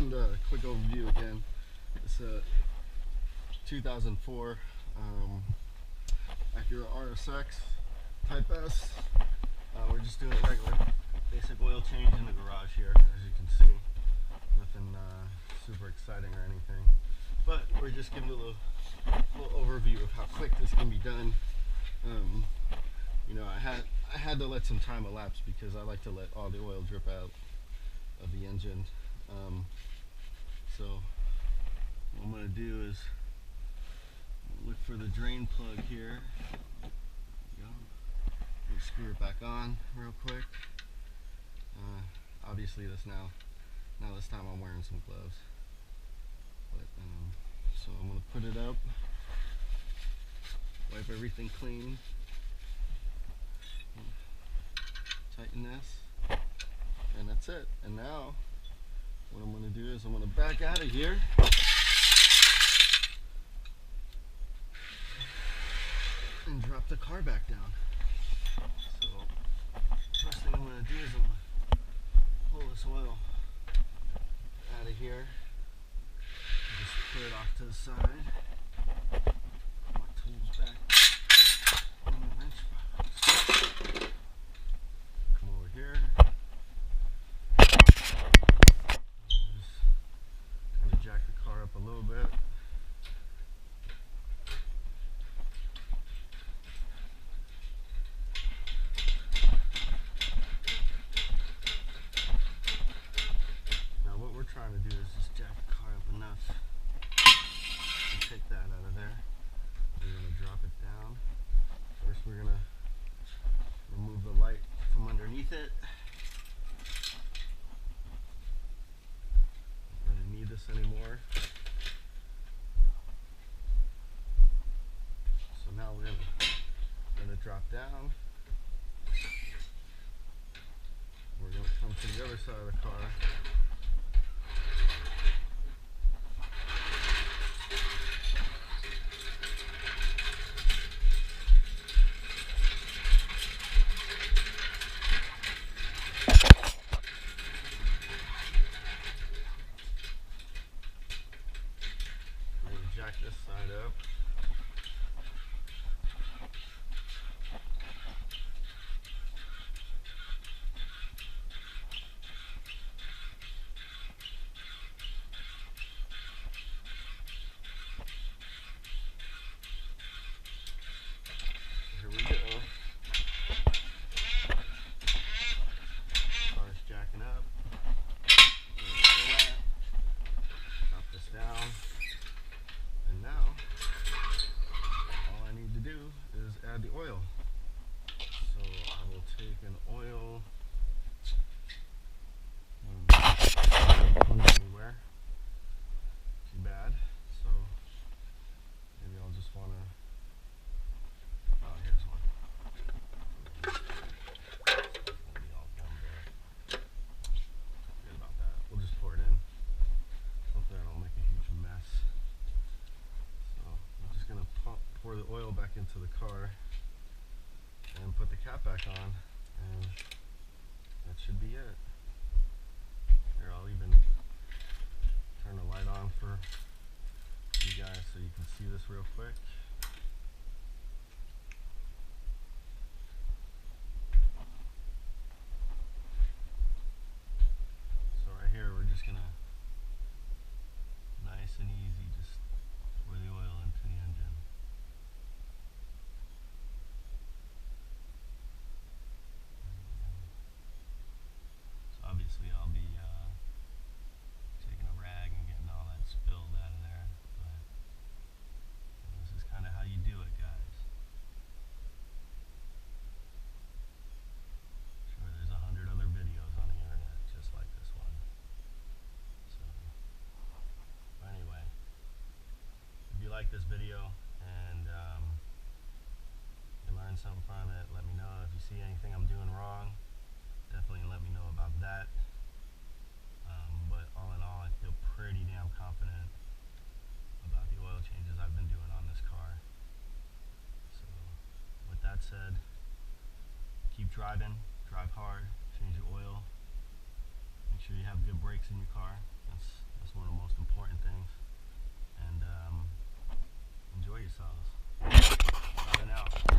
And a quick overview again. It's a 2004 Acura RSX Type S. We're just doing a regular basic oil change in the garage here, as you can see. Nothing super exciting or anything, but we're just giving a little overview of how quick this can be done. You know, I had to let some time elapse because I like to let all the oil drip out of the engine. So what I'm going to do is look for the drain plug here. There we go. Screw it back on real quick. Obviously this time I'm wearing some gloves. But so I'm going to put it up, wipe everything clean, tighten this, and that's it. And now what I'm going to do is I'm going to back out of here and drop the car back down. So first thing I'm going to do is I'm going to pull this oil out of here, just put it off to the side, put my tools back in the wrench box, come over here. Jack the car up a little bit. Now what we're trying to do is just jack the car up enough to take that out of there. We're going to drop it down. First we're going to remove the light from underneath it. Don't really need this anymore. So now we're going to drop down. We're going to come to the other side of the car. We're going to jack this side up. Here we go. Car's jacking up. Drop this down. And now, all I need to do is add the oil. So I will take an oil. Anywhere. Too bad. So maybe I'll just want to. Oh, here's one. Maybe all gum there. Forget about that. We'll just pour it in. Hopefully I don't make a huge mess. So I'm just going to pour the oil back into the car and put the cap back on, and that should be it. Here, I'll even turn the light on for you guys so you can see this real quick. So right here we're just gonna, nice and easy, just pour the oil into the engine. So obviously I'll be taking a rag and getting all that spilled out of there, but this is kind of how you do it, guys. Sure, there's 100 other videos on the internet just like this one. So anyway, if you like this video and you learned something from it, let me know. If you see anything I'm doing wrong, definitely let me know about that. But all in all, I feel pretty damn confident about the oil changes I've been doing on this car. So with that said, keep driving, drive hard, change your oil, make sure you have good brakes in your car.